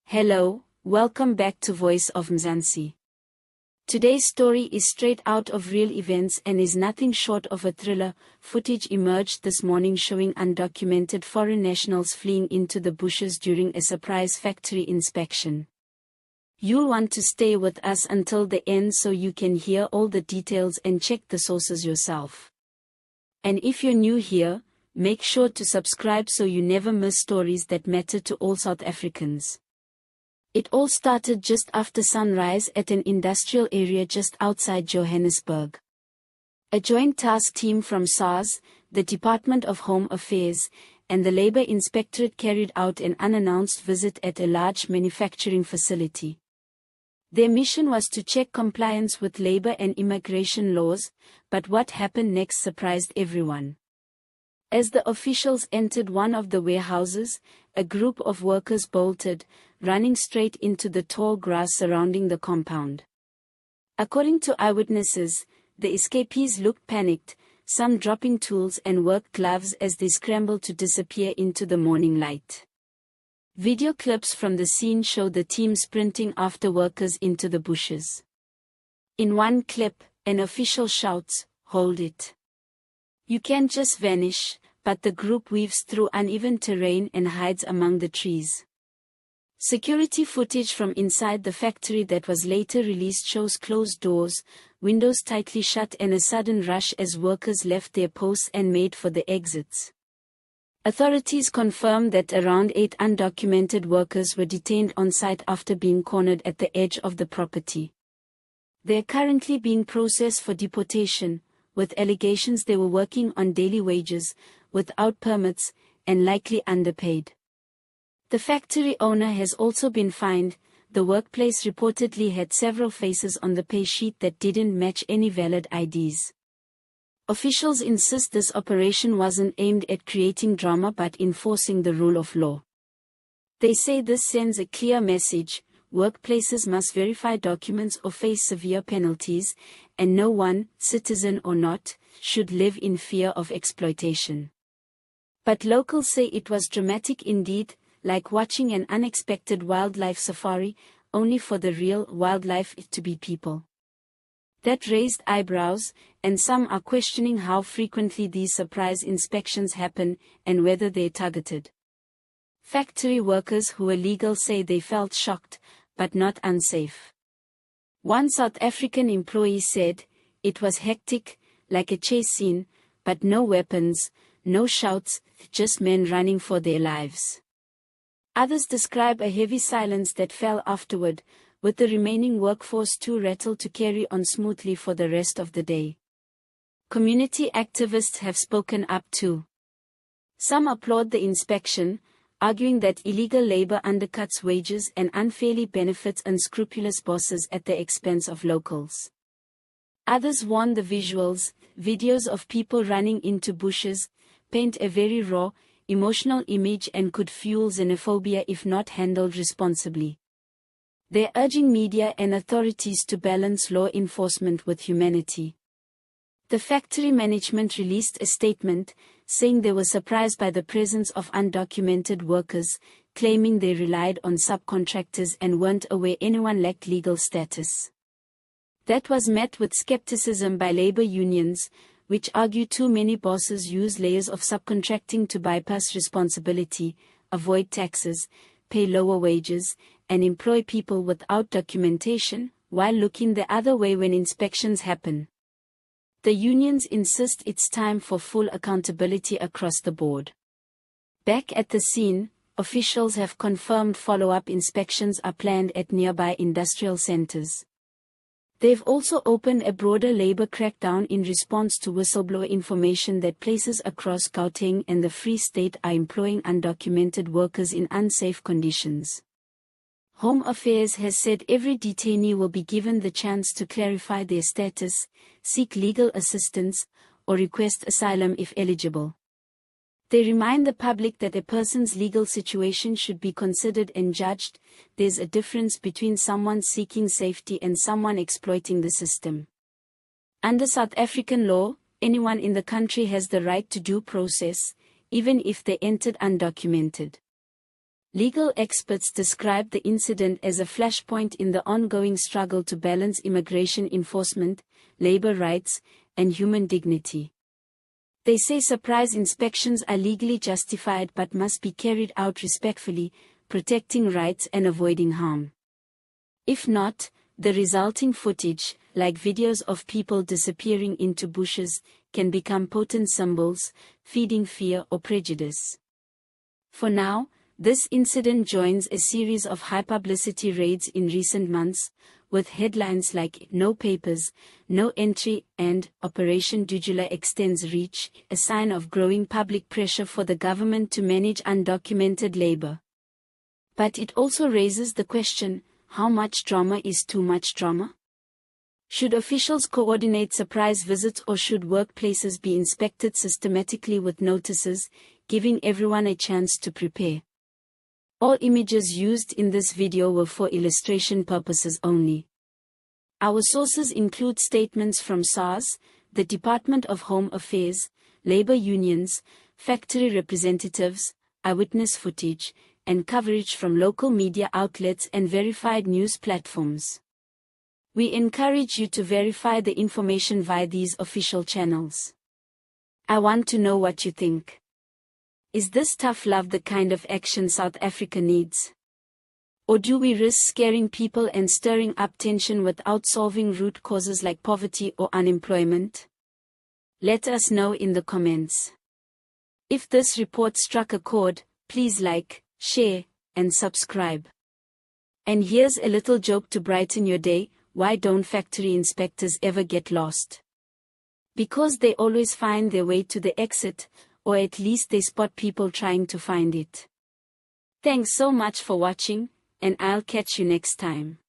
Hello, welcome back to Voice of Mzansi. Today's story is straight out of real events and is nothing short of a thriller. Footage emerged this morning showing undocumented foreign nationals fleeing into the bushes during a surprise factory inspection. You'll want to stay with us until the end so you can hear all the details and check the sources yourself. And if you're new here, make sure to subscribe so you never miss stories that matter to all South Africans. It all started just after sunrise at an industrial area just outside Johannesburg. A joint task team from SARS, the Department of Home Affairs, and the Labour Inspectorate carried out an unannounced visit at a large manufacturing facility. Their mission was to check compliance with labour and immigration laws, but what happened next surprised everyone. As the officials entered one of the warehouses, a group of workers bolted, running straight into the tall grass surrounding the compound. According to eyewitnesses, the escapees looked panicked, some dropping tools and work gloves as they scrambled to disappear into the morning light. Video clips from the scene show the team sprinting after workers into the bushes. In one clip, an official shouts, "Hold it. You can't just vanish," but the group weaves through uneven terrain and hides among the trees. Security footage from inside the factory that was later released shows closed doors, windows tightly shut and a sudden rush as workers left their posts and made for the exits. Authorities confirmed that around 8 undocumented workers were detained on site after being cornered at the edge of the property. They are currently being processed for deportation, with allegations they were working on daily wages, without permits, and likely underpaid. The factory owner has also been fined. The workplace reportedly had several faces on the pay sheet that didn't match any valid IDs. Officials insist this operation wasn't aimed at creating drama but enforcing the rule of law. They say this sends a clear message: workplaces must verify documents or face severe penalties, and no one, citizen or not, should live in fear of exploitation. But locals say it was dramatic indeed, like watching an unexpected wildlife safari, only for the real wildlife to be people. That raised eyebrows, and some are questioning how frequently these surprise inspections happen, and whether they're targeted. Factory workers who are legal say they felt shocked, but not unsafe. One South African employee said, "It was hectic, like a chase scene, but no weapons, no shouts, just men running for their lives." Others describe a heavy silence that fell afterward, with the remaining workforce too rattled to carry on smoothly for the rest of the day. Community activists have spoken up too. Some applaud the inspection, arguing that illegal labor undercuts wages and unfairly benefits unscrupulous bosses at the expense of locals. Others warn the videos of people running into bushes, paint a very raw, emotional image and could fuel xenophobia if not handled responsibly. They're urging media and authorities to balance law enforcement with humanity. The factory management released a statement, saying they were surprised by the presence of undocumented workers, claiming they relied on subcontractors and weren't aware anyone lacked legal status. That was met with skepticism by labor unions, which argue too many bosses use layers of subcontracting to bypass responsibility, avoid taxes, pay lower wages, and employ people without documentation, while looking the other way when inspections happen. The unions insist it's time for full accountability across the board. Back at the scene, officials have confirmed follow-up inspections are planned at nearby industrial centers. They've also opened a broader labor crackdown in response to whistleblower information that places across Gauteng and the Free State are employing undocumented workers in unsafe conditions. Home Affairs has said every detainee will be given the chance to clarify their status, seek legal assistance, or request asylum if eligible. They remind the public that a person's legal situation should be considered and judged. There's a difference between someone seeking safety and someone exploiting the system. Under South African law, anyone in the country has the right to due process, even if they entered undocumented. Legal experts describe the incident as a flashpoint in the ongoing struggle to balance immigration enforcement, labor rights, and human dignity. They say surprise inspections are legally justified but must be carried out respectfully, protecting rights and avoiding harm. If not, the resulting footage, like videos of people disappearing into bushes, can become potent symbols, feeding fear or prejudice. For now, this incident joins a series of high-publicity raids in recent months, with headlines like "No Papers, No Entry" and "Operation Dugula Extends Reach," a sign of growing public pressure for the government to manage undocumented labor. But it also raises the question, how much drama is too much drama? Should officials coordinate surprise visits, or should workplaces be inspected systematically with notices, giving everyone a chance to prepare? All images used in this video were for illustration purposes only. Our sources include statements from SARS, the Department of Home Affairs, labor unions, factory representatives, eyewitness footage, and coverage from local media outlets and verified news platforms. We encourage you to verify the information via these official channels. I want to know what you think. Is this tough love the kind of action South Africa needs? Or do we risk scaring people and stirring up tension without solving root causes like poverty or unemployment? Let us know in the comments. If this report struck a chord, please like, share, and subscribe. And here's a little joke to brighten your day: why don't factory inspectors ever get lost? Because they always find their way to the exit, or at least they spot people trying to find it. Thanks so much for watching, and I'll catch you next time.